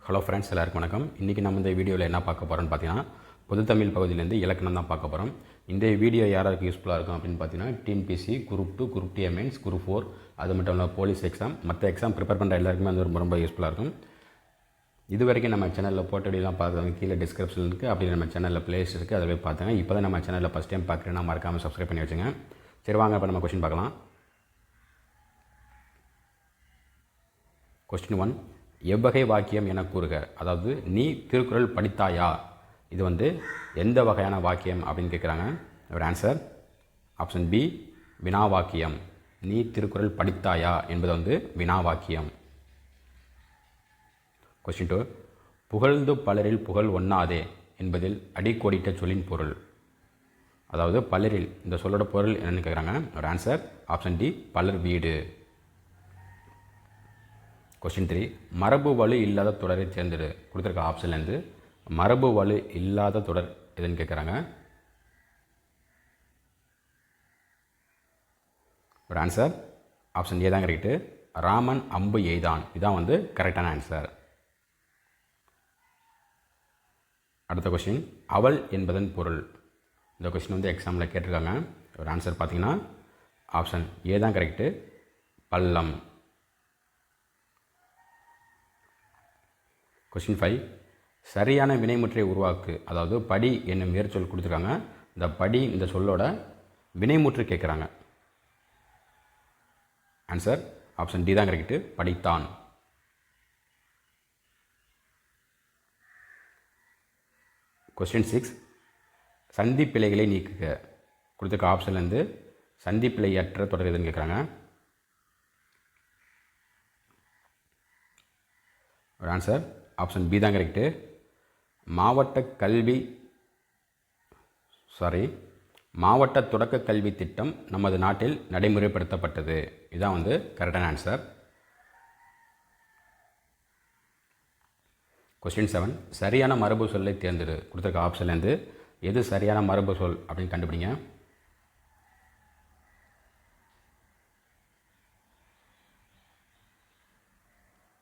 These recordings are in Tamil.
ஹலோ ஃப்ரெண்ட்ஸ், எல்லாருக்கும் வணக்கம். இன்றைக்கி நம்ம இந்த வீடியோவில் என்ன பார்க்க போகிறோம்னு பார்த்தீங்கன்னா, பொதுத்தமிழ் பகுதியிலேருந்து இலக்கணம் தான் பார்க்க போகிறோம். இந்த வீடியோ யாருக்கு யூஸ்ஃபுல்லாக இருக்கும் அப்படின்னு பார்த்தீங்கன்னா, TNPSC group 2, group D mains, group 4, அது மட்டும் இல்லாமல் போலீஸ் எக்ஸாம், மற்ற எக்ஸாம் ப்ரிப்பேர் பண்ணுற எல்லாருக்குமே அது ரொம்ப யூஸ்ஃபுல்லாக இருக்கும். இது வரைக்கும் நம்ம சேனலில் போட்ட வீடியோலாம் பார்க்குறவங்க கீழே டிஸ்கிரிப்ஷன் இருக்குது. அப்படி நம்ம சேனலில் பிளேஸ் இருக்குது, அதை போய் பார்த்துங்க. இப்போ தான் நம்ம சேனலில் ஃபஸ்ட் டைம் பார்க்குறேன்னா மறக்காமல் சப்ஸ்கிரைப் பண்ணி வச்சுங்க. சரி, வாங்க இப்போ நம்ம கொஸ்டின் பார்க்கலாம். கொஸ்டின் 1, எவ்வகை வாக்கியம் என கூறுக. அதாவது நீ திருக்குறள் படித்தாயா, இது எந்த வகையான வாக்கியம் அப்படின்னு கேட்குறாங்க. ஒரு ஆன்சர் ஆப்ஷன் பி, வினா வாக்கியம். நீ திருக்குறள் படித்தாயா என்பது வினா வாக்கியம். கொஸ்டின் 2, புகழ்ந்து பலரில் புகழ் ஒண்ணாதே என்பதில் அடிக்கோடிட்ட சொல்லின் பொருள். அதாவது பலரில் இந்த சொல்லோட பொருள் என்னன்னு கேட்குறாங்க. ஒரு ஆன்சர் ஆப்ஷன் டி, பலர் வீடு. கொஸ்டின் 3, மரபு வலு இல்லாத தொடரை தேர்ந்தெடு. கொடுத்துருக்க ஆப்ஷன்லேருந்து மரபு வலு இல்லாத தொடர் எதுன்னு கேட்குறாங்க. ஒரு ஆன்சர் ஆப்ஷன் ஏ தான் கரெக்டு. ராமன் அம்பு எய்தான், இதான் கரெக்டான ஆன்சர். அடுத்த கொஸ்டின், அவள் என்பதன் பொருள். இந்த கொஸ்டின் எக்ஸாமில் கேட்டிருக்காங்க. ஒரு ஆன்சர் பார்த்தீங்கன்னா ஆப்ஷன் ஏ தான் கரெக்டு, பள்ளம். கொஸ்டின் 5, சரியான வினைமுற்றை உருவாக்கு. அதாவது படி என்னும் வேர்ச்சொல் கொடுத்துருக்காங்க. இந்த படி இந்த சொல்லோட வினைமுற்று கேட்குறாங்க. ஆன்சர் ஆப்ஷன் டி தான் கரெக்டு, படித்தான். கொஸ்டின் 6, சந்தி பிழைகளை நீக்குக. கொடுத்துருக்க ஆப்ஷன்லேருந்து சந்தி பிழையற்ற தொடர் எதுன்னு கேட்குறாங்க. ஒரு ஆன்சர் ஆப்ஷன் பி தான் கரெக்டு, மாவட்ட தொடக்க கல்வி திட்டம் நமது நாட்டில் நடைமுறைப்படுத்தப்பட்டது. இதான் கரெக்டான ஆன்சர். கொஸ்டின் 7, சரியான மரபு சொல்லை தேர்ந்தெடு. கொடுத்துருக்க ஆப்ஷன்லேருந்து எது சரியான மரபு சொல் அப்படின்னு கண்டுபிடிங்க.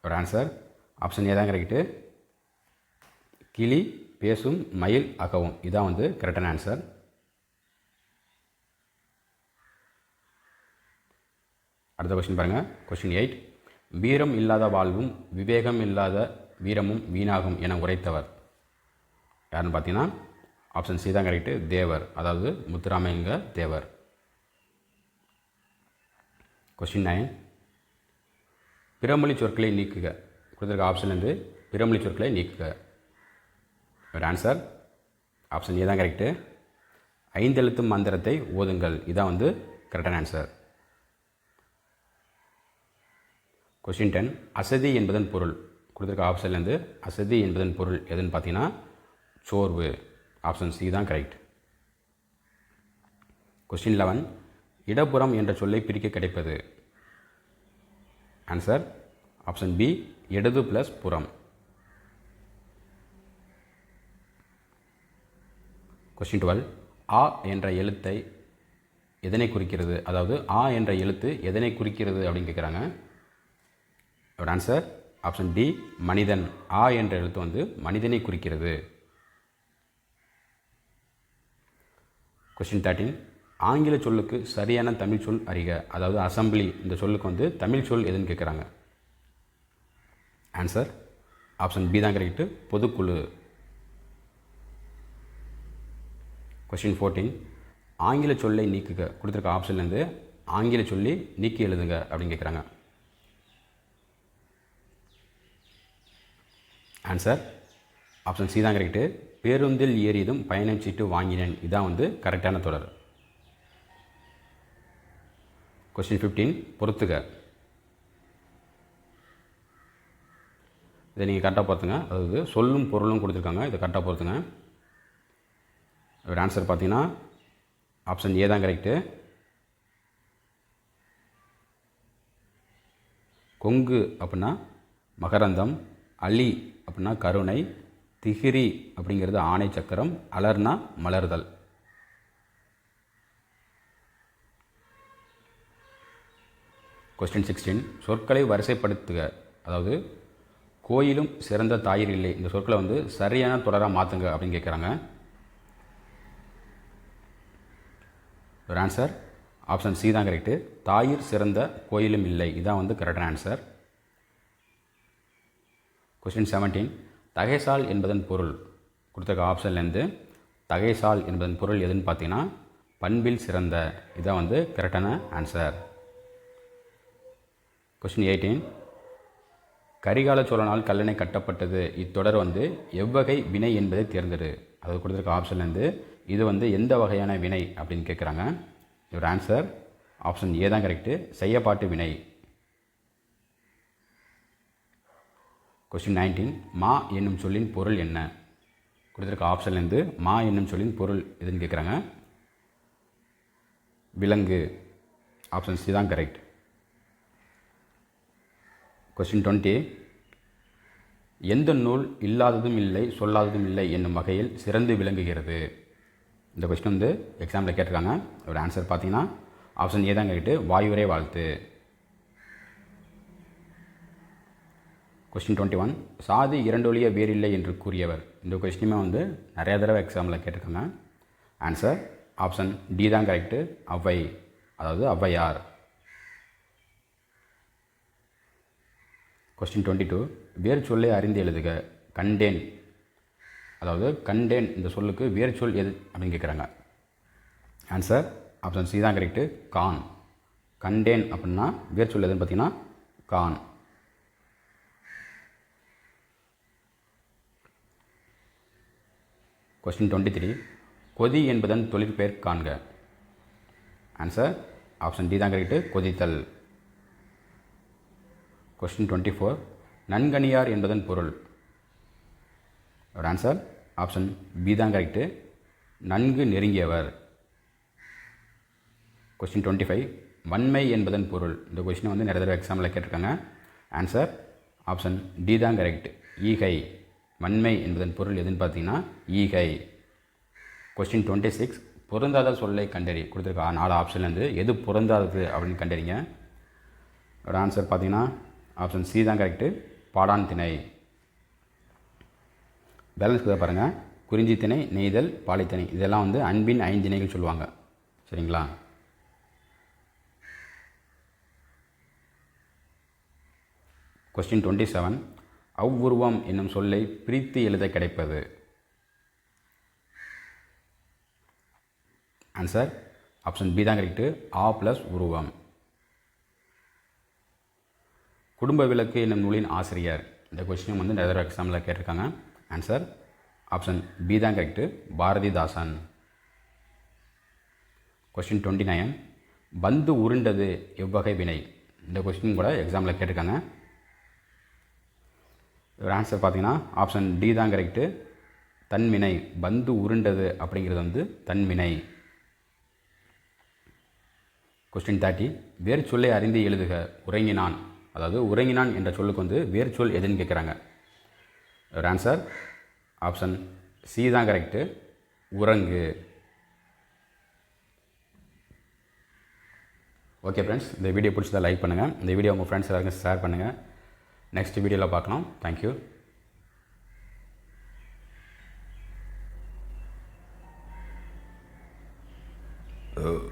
ஒரு ஆன்சர் ஆப்ஷன் ஏ தான் கரெக்டு, கிளி பேசும் மயில் அகவும், இதான் கரெக்டான ஆன்சர். அடுத்த கொஸ்டின் பாருங்கள். கொஸ்டின் 8, வீரம் இல்லாத வாழ்வும் விவேகம் இல்லாத வீரமும் வீணாகும் என உரைத்தவர் யாருன்னு பார்த்தீங்கன்னா ஆப்ஷன் சி தான் கரெக்டு, தேவர். அதாவது முத்துராமலிங்க தேவர். கொஸ்டின் 9, பிறமொழி சொற்களை நீக்குக. கொடுத்துருக்க ஆப்ஷன்லேருந்து பிறமொழி சொற்களை நீக்குக. ஒரு ஆன்சர் ஆப்ஷன் ஏ தான் கரெக்டு, 5 எழுத்து மந்திரத்தை ஓதுங்கள், இதான் கரெக்டான ஆன்சர். கொஸ்டின் 10, அசதி என்பதன் பொருள். கொடுத்துருக்க ஆப்ஷன்லேருந்து அசதி என்பதன் பொருள் எதுன்னு பார்த்தீங்கன்னா சோர்வு. ஆப்ஷன் சி தான் கரெக்ட். கொஸ்டின் 11, இடப்புறம் என்ற சொல்லை பிரிக்க கிடைப்பது. ஆன்சர் ஆப்ஷன் பி, இடது ப்ளஸ் புறம். கொஸ்டின் 12, ஆ என்ற எழுத்தை எதனை குறிக்கிறது. அதாவது ஆ என்ற எழுத்து எதனை குறிக்கிறது அப்படின்னு கேட்குறாங்க. ஒரு ஆன்சர் ஆப்ஷன் டி, மனிதன். ஆ என்ற எழுத்து மனிதனை குறிக்கிறது. கொஸ்டின் 13, ஆங்கில சொல்லுக்கு சரியான தமிழ் சொல் அறிக. அதாவது அசம்பிளி இந்த சொல்லுக்கு தமிழ் சொல் எதுன்னு கேட்குறாங்க. ஆன்சர் ஆப்ஷன் பி தான் கரெக்டு, பொதுக்குழு. கொஸ்டின் 14, ஆங்கில சொல்லை நீக்குக. கொடுத்துருக்க ஆப்ஷன்லேருந்து ஆங்கில சொல்லி நீக்கி எழுதுங்க அப்படின்னு கேட்குறாங்க. ஆன்சர் ஆப்ஷன் சி தான் கரெக்டு, பேருந்தில் ஏறியதும் பயணம் சீட்டு வாங்கினேன், இதான் கரெக்டான தொடர். கொஸ்டின் 15, பொறுத்துக. இதை நீங்கள் கரெக்டாக பார்த்துங்க. அதாவது சொல்லும் பொருளும் கொடுத்துருக்காங்க, இதை கரெக்டாக பொறுத்துங்க. ஒரு ஆன்சர் பார்த்தீங்கன்னா ஆப்ஷன் ஏ தான் கரெக்டு, கொங்கு அப்படின்னா மகரந்தம், அலி அப்படின்னா கருணை, திகிரி அப்படிங்கிறது ஆணை சக்கரம், அலர்னா மலர்தல். கொஸ்டின் 16, சொற்களை வரிசைப்படுத்துக. அதாவது கோயிலும் சிறந்த தாயிர் இல்லை இந்த சொற்களை வந்து சரியான தொடராக மாற்றுங்க அப்படின்னு கேட்குறாங்க. ஒரு ஆன்சர் ஆப்ஷன் சி தான் கரெக்டு. தாயிர் சிறந்த கோயிலும் இல்லை, இதான் வந்து கரெக்டான ஆன்சர். கொஸ்டின் 17. தகைசால் என்பதன் பொருள் கொடுத்துருக்க ஆப்ஷன்லேருந்து தகைசால் என்பதன் பொருள் எதுன்னு பார்த்தீங்கன்னா பண்பில் சிறந்த, இதான் வந்து கரெக்டான ஆன்சர். கொஸ்டின் 18. கரிகால சோழனால் கல்லணை கட்டப்பட்டது இத்தொடர் வந்து எவ்வகை வினை என்பதை தேர்ந்தெடு. அது கொடுத்துருக்க ஆப்ஷன்லேருந்து இது வந்து எந்த வகையான வினை அப்படின்னு கேட்குறாங்க. ஒரு ஆன்சர் ஆப்ஷன் ஏ தான் கரெக்டு, செய்யப்பாட்டு வினை. கொஸ்டின் 19. மா என்னும் சொல்லின் பொருள் என்ன கொடுத்துருக்க ஆப்ஷன்லேருந்து மா என்னும் சொல்லின் பொருள் எதுன்னு கேட்குறாங்க. விலங்கு, ஆப்ஷன் சி தான் கரெக்ட். கொஸ்டின் 20. எந்த நூல் இல்லாததும் இல்லை சொல்லாததும் இல்லை என்னும் வகையில் சிறந்து விளங்குகிறது. இந்த கொஸ்டின் வந்து எக்ஸாமில் கேட்டிருக்காங்க. ஒரு ஆன்சர் பார்த்தீங்கன்னா ஆப்ஷன் ஏ தான் கரெக்டு, வாயுரை வாழ்த்து. கொஸ்டின் 21. சாதி இரண்டொழிய வேறில்லை என்று கூறியவர். இந்த கொஸ்டினுமே வந்து நிறையா தடவை எக்ஸாமில் கேட்டிருக்காங்க. ஆன்சர் ஆப்ஷன் டி தான் கரெக்டு, ஔவை, அதாவது ஔவையார். கொஸ்டின் 22. வேறு சொல்லை அறிந்து எழுதுக. கண்டேன், அதாவது கண்டேன் இந்த சொல்லுக்கு வேறு சொல் எது அப்படின்னு கேட்குறாங்க. ஆன்சர் ஆப்ஷன் சி தான் கரெக்டு, கான். கண்டேன் அப்படின்னா வேறு சொல் எதுன்னு பார்த்தீங்கன்னா கான். கொஸ்டின் 23. கொதி என்பதன் தொழிற்பெயர் காண்க. ஆன்சர் ஆப்ஷன் டி தான் கரெக்டு, கொதித்தல். கொஸ்டின் 24. நன்கணியார் என்பதன் பொருள். ஒரு ஆன்சர் ஆப்ஷன் பி தான் கரெக்டு, நன்கு நெருங்கியவர். கொஸ்டின் 25. வன்மை என்பதன் பொருள். இந்த கொஸ்டினை வந்து நிறைய தடவை எக்ஸாமில் கேட்டிருக்காங்க. ஆன்சர் ஆப்ஷன் டி தான் கரெக்ட், ஈகை. வன்மை என்பதன் பொருள் எதுன்னு பார்த்தீங்கன்னா ஈகை. கொஸ்டின் 26. பொருந்தாத சொல்லை கண்டறி கொடுத்துருக்கா 4 ஆப்ஷன்லேருந்து எது பொருந்தாதது அப்படின்னு கண்டறிங்க. ஒரு ஆன்சர் பார்த்தீங்கன்னா ஆப்ஷன் சி தான் கரெக்டு, பாடான் திணை. பேலன்ஸ் கூட பாருங்கள். குறிஞ்சி திணை, நெய்தல், பாலைத்திணை, இதெல்லாம் வந்து அன்பின் ஐந்திணைகள் சொல்லுவாங்க. சரிங்களா? கொஸ்டின் 27. அவ்வுருவம் என்னும் சொல்லை பிரித்து எழுத கிடைப்பது. ஆன்சர் ஆப்ஷன் பி தான் கரெக்டு, ஆ ப்ளஸ் உருவம். குடும்ப விளக்கு என்னும் நூலின் ஆசிரியர். இந்த கொஸ்டினும் வந்து நிறைய எக்ஸாமில் கேட்டிருக்காங்க. ஆன்சர் ஆப்ஷன் பி தான் கரெக்டு, பாரதிதாசன். கொஸ்டின் 29. பந்து உருண்டது எவ்வகை வினை. இந்த கொஸ்டின் கூட எக்ஸாமில் கேட்டிருக்காங்க. ஒரு ஆன்சர் பார்த்தீங்கன்னா ஆப்ஷன் டி தான் கரெக்டு, தன்வினை. பந்து உருண்டது அப்படிங்கிறது வந்து தன்வினை. கொஸ்டின் 30. வேறு சொல்லை அறிந்து எழுதுக. உறங்கினான், அதாவது உறங்கினான் என்ற சொல்லுக்கு வந்து வேறு சொல் எதுன்னு கேட்குறாங்க. ஒரு ஆன்சர் ஆப்ஷன் சி தான் கரெக்டு, உறங்கு. ஓகே ஃப்ரெண்ட்ஸ், இந்த வீடியோ பிடிச்சதா லைக் பண்ணுங்கள். இந்த வீடியோ உங்கள் ஃப்ரெண்ட்ஸ் எல்லாருக்கும் ஷேர் பண்ணுங்கள். நெக்ஸ்ட் வீடியோவில் பார்க்கலாம். தேங்க்யூ.